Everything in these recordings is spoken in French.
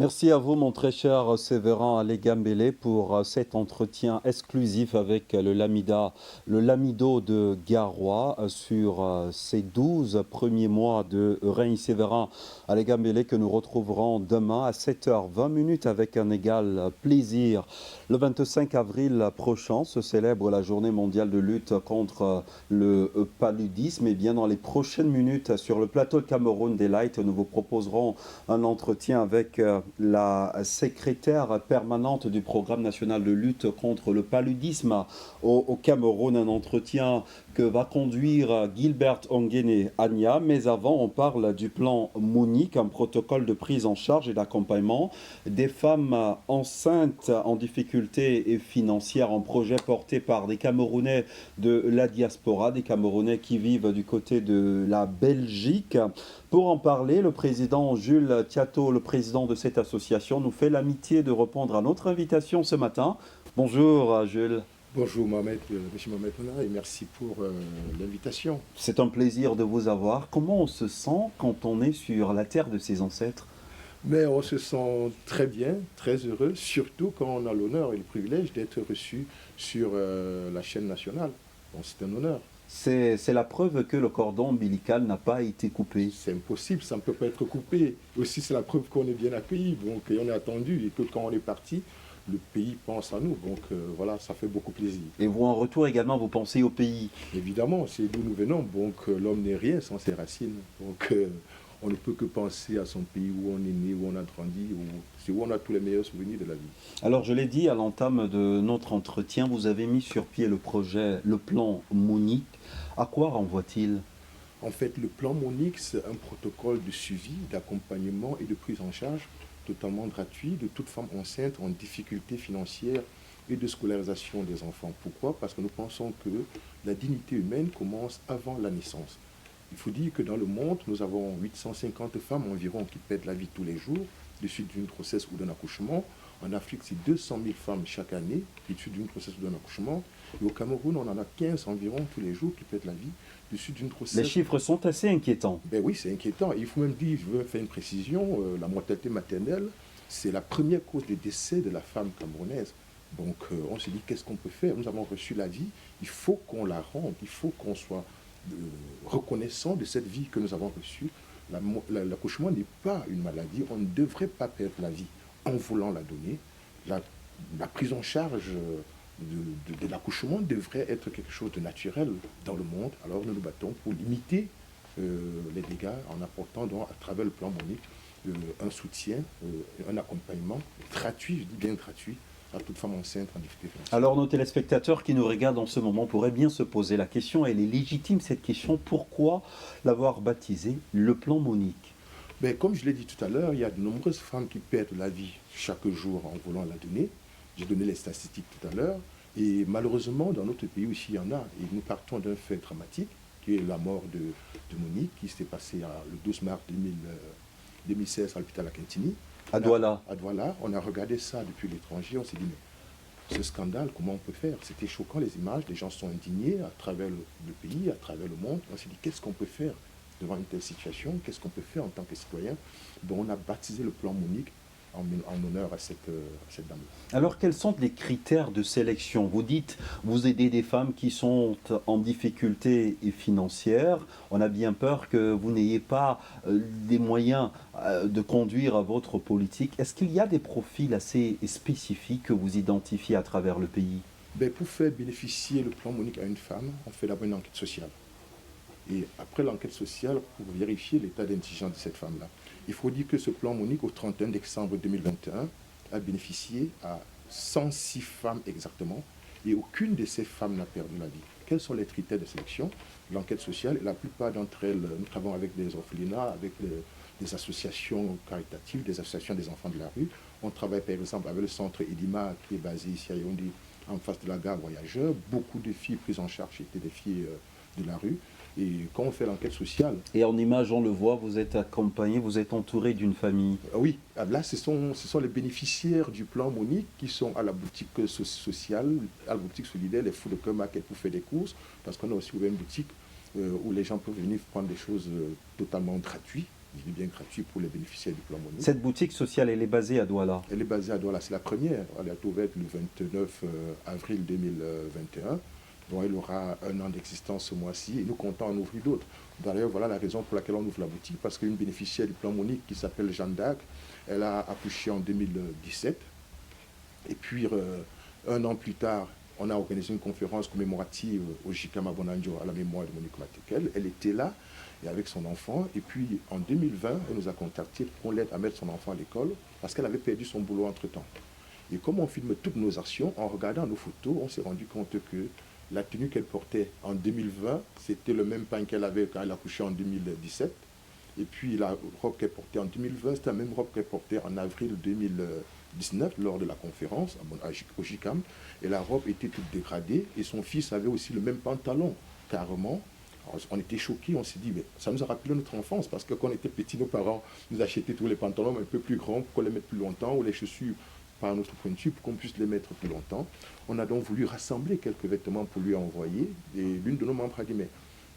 Merci à vous, mon très cher Séverin Alégambélé, pour cet entretien exclusif avec le Lamido de Garoua sur ces 12 premiers mois de règne Séverin Alégambélé que nous retrouverons demain à 7h20 avec un égal plaisir. Le 25 avril prochain se célèbre la journée mondiale de lutte contre le paludisme. Et bien dans les prochaines minutes sur le plateau de Cameroun Delight, nous vous proposerons un entretien avec la secrétaire permanente du programme national de lutte contre le paludisme au Cameroun, un entretien que va conduire Gilbert Ongene Anya. Mais avant, on parle du plan Monique, un protocole de prise en charge et d'accompagnement des femmes enceintes en difficulté financière, un projet porté par des Camerounais de la diaspora, des Camerounais qui vivent du côté de la Belgique. Pour en parler, le président Jules Tiato, le président de cette association, nous fait l'amitié de répondre à notre invitation ce matin. Bonjour Jules. Bonjour Mohamed, monsieur Mohamed Ouna, et merci pour l'invitation. C'est un plaisir de vous avoir. Comment on se sent quand on est sur la terre de ses ancêtres? Mais on se sent très bien, très heureux, surtout quand on a l'honneur et le privilège d'être reçu sur la chaîne nationale. Bon, c'est un honneur. C'est la preuve que le cordon ombilical n'a pas été coupé. C'est impossible, ça ne peut pas être coupé. Aussi, c'est la preuve qu'on est bien accueilli, donc et on est attendu, et que quand on est parti, le pays pense à nous. Donc voilà, ça fait beaucoup plaisir. Et vous, en retour également, vous pensez au pays? Évidemment, c'est d'où nous venons. Donc l'homme n'est rien sans ses racines. Donc on ne peut que penser à son pays où on est né, où on a grandi, c'est où on a tous les meilleurs souvenirs de la vie. Alors, je l'ai dit à l'entame de notre entretien, vous avez mis sur pied le projet, le plan Monique. À quoi renvoie-t-il? En fait, le plan Monique, c'est un protocole de suivi, d'accompagnement et de prise en charge totalement gratuit de toute femme enceinte en difficulté financière et de scolarisation des enfants. Pourquoi? Parce que nous pensons que la dignité humaine commence avant la naissance. Il faut dire que dans le monde, nous avons 850 femmes environ qui perdent la vie tous les jours de suite d'une grossesse ou d'un accouchement. En Afrique, c'est 200 000 femmes chaque année qui tuent d'une grossesse ou d'un accouchement. Et au Cameroun, on en a 15 environ tous les jours qui perdent la vie de suite d'une grossesse. Les chiffres sont assez inquiétants. Ben oui, c'est inquiétant. Il faut même dire, je veux faire une précision, la mortalité maternelle, c'est la première cause de décès de la femme camerounaise. Donc on se dit, qu'est-ce qu'on peut faire? Nous avons reçu la vie, il faut qu'on la rende, il faut qu'on soit reconnaissant de cette vie que nous avons reçue. L'accouchement n'est pas une maladie, on ne devrait pas perdre la vie en voulant la donner. La prise en charge de l'accouchement devrait être quelque chose de naturel dans le monde. Alors nous nous battons pour limiter les dégâts en apportant donc, à travers le plan Monique un soutien, un accompagnement gratuit, je dis bien gratuit, à toute femme enceinte en difficulté financière. Alors nos téléspectateurs qui nous regardent en ce moment pourraient bien se poser la question, elle est légitime cette question, pourquoi l'avoir baptisé le plan Monique? Ben, comme je l'ai dit tout à l'heure, il y a de nombreuses femmes qui perdent la vie chaque jour en voulant la donner. J'ai donné les statistiques tout à l'heure. Et malheureusement, dans notre pays aussi, il y en a. Et nous partons d'un fait dramatique, qui est la mort de Monique, qui s'est passée le 12 mars 2016 à l'hôpital Akintini. À Douala. À Douala. On a regardé ça depuis l'étranger. On s'est dit, mais ce scandale, comment on peut faire? C'était choquant les images. Les gens sont indignés à travers le pays, à travers le monde. On s'est dit, qu'est-ce qu'on peut faire devant une telle situation? Qu'est-ce qu'on peut faire en tant que citoyen? Donc on a baptisé le plan Monique en honneur à cette dame. Alors quels sont les critères de sélection? Vous dites, vous aidez des femmes qui sont en difficulté financière. On a bien peur que vous n'ayez pas les moyens de conduire votre politique. Est-ce qu'il y a des profils assez spécifiques que vous identifiez à travers le pays? Ben, pour faire bénéficier le plan Monique à une femme, on fait d'abord une enquête sociale. Et après l'enquête sociale, pour vérifier l'état d'indigence de cette femme-là. Il faut dire que ce plan Monique, au 31 décembre 2021, a bénéficié à 106 femmes exactement, et aucune de ces femmes n'a perdu la vie. Quels sont les critères de sélection? L'enquête sociale, la plupart d'entre elles, nous travaillons avec des orphelinats, avec des associations caritatives, des associations des enfants de la rue. On travaille par exemple avec le centre Edima, qui est basé ici à Yaoundé, en face de la gare Voyageurs. Beaucoup de filles prises en charge étaient des filles de la rue. Et quand on fait l'enquête sociale... Et en image, on le voit, vous êtes accompagné, vous êtes entouré d'une famille. Oui, là, ce sont les bénéficiaires du plan Monique qui sont à la boutique sociale, à la boutique solidaire, les Fous de Cœur Market pour faire des courses, parce qu'on a aussi ouvert une boutique où les gens peuvent venir prendre des choses totalement gratuites. je dis bien gratuit pour les bénéficiaires du plan Monique. Cette boutique sociale, elle est basée à Douala. Elle est basée à Douala, c'est la première. Elle est ouverte le 29 avril 2021. Donc elle aura un an d'existence ce mois-ci et nous comptons en ouvrir d'autres. D'ailleurs, voilà la raison pour laquelle on ouvre la boutique, parce qu'une bénéficiaire du plan Monique qui s'appelle Jeanne d'Arc, elle a accouché en 2017. Et puis, un an plus tard, on a organisé une conférence commémorative au Jikama Bonanjo à la mémoire de Monique Matekel. Elle était là et avec son enfant. Et puis, en 2020, elle nous a contactés pour qu'on l'aide à mettre son enfant à l'école parce qu'elle avait perdu son boulot entre-temps. Et comme on filme toutes nos actions, en regardant nos photos, on s'est rendu compte que la tenue qu'elle portait en 2020, c'était le même pain qu'elle avait quand elle a accouché en 2017. Et puis la robe qu'elle portait en 2020, c'était la même robe qu'elle portait en avril 2019 lors de la conférence au JICAM. Et la robe était toute dégradée et son fils avait aussi le même pantalon, carrément. Alors, on était choqués, on s'est dit, mais ça nous a rappelé notre enfance parce que quand on était petits, nos parents nous achetaient tous les pantalons un peu plus grands pour qu'on les mette plus longtemps ou les chaussures par notre point de vue pour qu'on puisse les mettre plus longtemps. On a donc voulu rassembler quelques vêtements pour lui envoyer. Et l'une de nos membres a dit, mais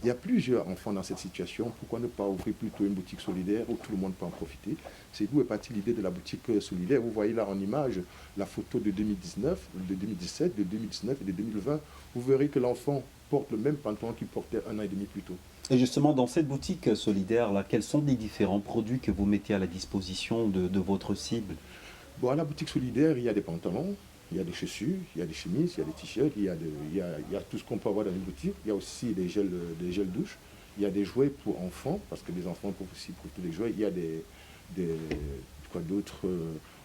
il y a plusieurs enfants dans cette situation, pourquoi ne pas ouvrir plutôt une boutique solidaire où tout le monde peut en profiter? C'est d'où est partie l'idée de la boutique solidaire. Vous voyez là en image la photo de 2019, de 2017, de 2019 et de 2020. Vous verrez que l'enfant porte le même pantalon qu'il portait un an et demi plus tôt. Et justement, dans cette boutique solidaire, là, quels sont les différents produits que vous mettez à la disposition de votre cible? Bon, à la boutique solidaire, il y a des pantalons, il y a des chaussures, il y a des chemises, il y a des t-shirts, il y a tout ce qu'on peut avoir dans une boutique. Il y a aussi des gels douche, il y a des jouets pour enfants, parce que les enfants peuvent aussi profiter des jouets. Il y a quoi d'autre,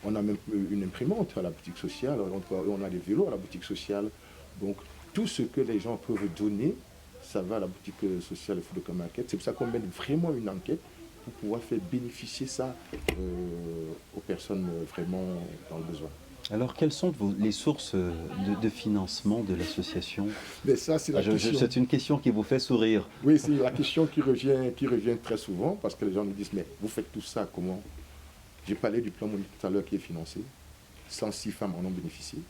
on a même une imprimante à la boutique sociale, on a des vélos à la boutique sociale. Donc, tout ce que les gens peuvent donner, ça va à la boutique sociale Food Market. C'est pour ça qu'on mène vraiment une enquête pour pouvoir faire bénéficier ça aux personnes vraiment dans le besoin. Alors, quelles sont les sources de financement de l'association? Mais ça, c'est la question. C'est une question qui vous fait sourire. Oui, c'est la question qui revient très souvent parce que les gens nous disent, mais vous faites tout ça comment? J'ai parlé du plan Monique tout à l'heure qui est financé. 106 femmes en ont bénéficié.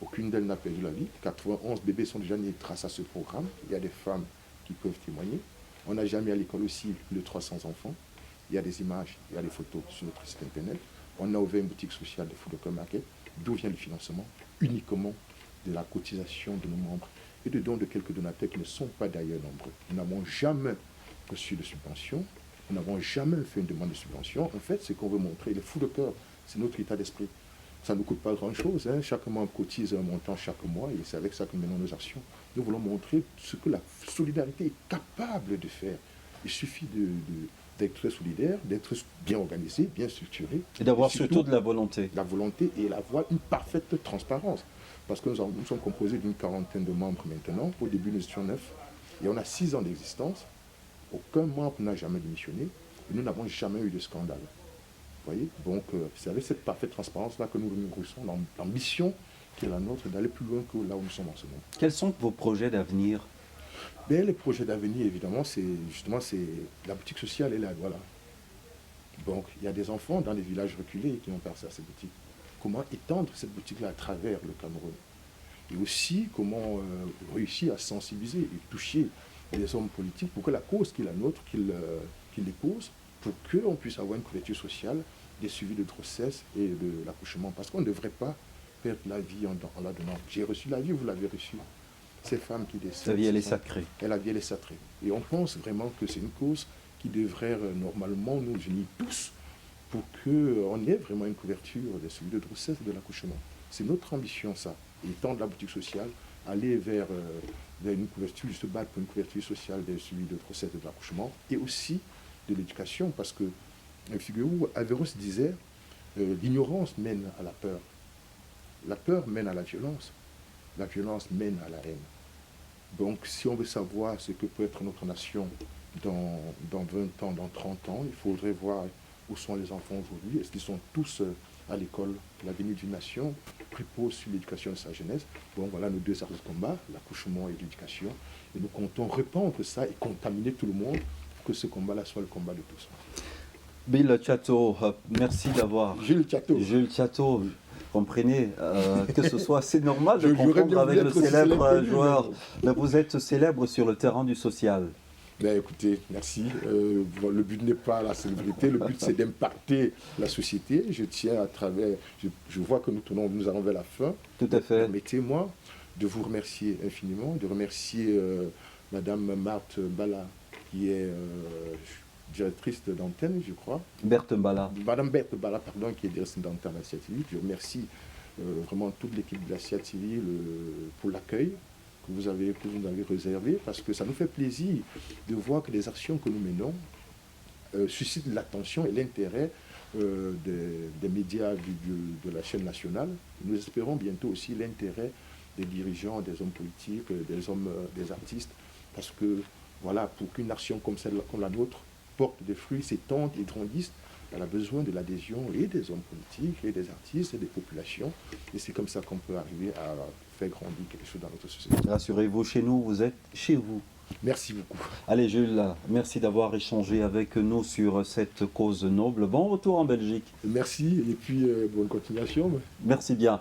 Aucune d'elles n'a perdu la vie. 91 bébés sont déjà nés grâce à ce programme. Il y a des femmes qui peuvent témoigner. On n'a jamais à l'école aussi plus de 300 enfants. Il y a des images, il y a des photos sur notre site internet. On a ouvert une boutique sociale de Food Market. D'où vient le financement? Uniquement de la cotisation de nos membres et de dons de quelques donateurs qui ne sont pas d'ailleurs nombreux. Nous n'avons jamais reçu de subvention. Nous n'avons jamais fait une demande de subvention. En fait, ce qu'on veut montrer, le Food Cœur, c'est notre état d'esprit. Ça ne nous coûte pas grand-chose. Hein. Chaque membre cotise un montant chaque mois et c'est avec ça que nous menons nos actions. Nous voulons montrer ce que la solidarité est capable de faire. Il suffit d'être très solidaire, d'être bien organisé, bien structuré. Et d'avoir surtout de la volonté. La volonté et d'avoir une parfaite transparence. Parce que nous sommes composés d'une quarantaine de membres maintenant. Au début, nous étions 9. Et on a 6 ans d'existence. Aucun membre n'a jamais démissionné. Et nous n'avons jamais eu de scandale. Vous voyez? Donc, c'est avec cette parfaite transparence-là que nous ressentons l'ambition qui est la nôtre d'aller plus loin que là où nous sommes en ce moment. Quels sont vos projets d'avenir? Ben, les projets d'avenir, évidemment, c'est la boutique sociale, elle est là, voilà. Donc, il y a des enfants dans les villages reculés qui ont accès à cette boutique. Comment étendre cette boutique-là à travers le Cameroun? Et aussi, comment réussir à sensibiliser et toucher les hommes politiques pour que la cause qui est la nôtre, qu'ils l'épousent, pour qu'on puisse avoir une couverture sociale des suivis de grossesse et de l'accouchement. Parce qu'on ne devrait pas perdre la vie en la donnant. J'ai reçu la vie, vous l'avez reçue. Ces femmes qui décèdent. La vie, elle est sacrée. La vie, elle est sacrée. Et on pense vraiment que c'est une cause qui devrait normalement nous unir tous pour qu'on ait vraiment une couverture des suivis de grossesse et de l'accouchement. C'est notre ambition, ça. Étendre la boutique sociale, aller vers une couverture, se battre pour une couverture sociale des suivis de grossesse et de l'accouchement, et aussi de l'éducation, parce que, figurez-vous, Averroès disait, l'ignorance mène à la peur. La peur mène à la violence mène à la haine. Donc, si on veut savoir ce que peut être notre nation dans 20 ans, dans 30 ans, il faudrait voir où sont les enfants aujourd'hui. Est-ce qu'ils sont tous à l'école? L'avenir d'une nation repose sur l'éducation de sa jeunesse. Bon, voilà nos deux armes de combat, l'accouchement et l'éducation. Et nous comptons répandre ça et contaminer tout le monde pour que ce combat-là soit le combat de tous. Bill Chateau, merci d'avoir... Jules Chateau. Jules Chateau. Comprenez que ce soit assez normal de comprendre avec le célèbre joueur, mais vous êtes célèbre sur le terrain du social. Ben, écoutez, merci. Bon, le but n'est pas la célébrité, le but c'est d'impacter la société. Je tiens à travers, je vois que nous allons vers la fin. Tout à fait. Permettez-moi de vous remercier infiniment, de remercier Madame Marthe Bala, qui est directrice d'antenne, je crois. Berthe Mbala. Madame Berthe Bala, pardon, qui est directrice d'antenne de la CIA TV. Je remercie vraiment toute l'équipe de la CIA TV pour l'accueil que vous nous avez réservé, parce que ça nous fait plaisir de voir que les actions que nous menons suscitent l'attention et l'intérêt des médias de la chaîne nationale. Nous espérons bientôt aussi l'intérêt des dirigeants, des hommes politiques, des artistes, parce que voilà, pour qu'une action comme comme la nôtre porte des fruits, s'étende et grandisse, elle a besoin de l'adhésion et des hommes politiques, et des artistes, et des populations. Et c'est comme ça qu'on peut arriver à faire grandir quelque chose dans notre société. Rassurez-vous, chez nous, vous êtes chez vous. Merci beaucoup. Allez Jules, merci d'avoir échangé avec nous sur cette cause noble. Bon retour en Belgique. Merci et puis bonne continuation. Merci bien.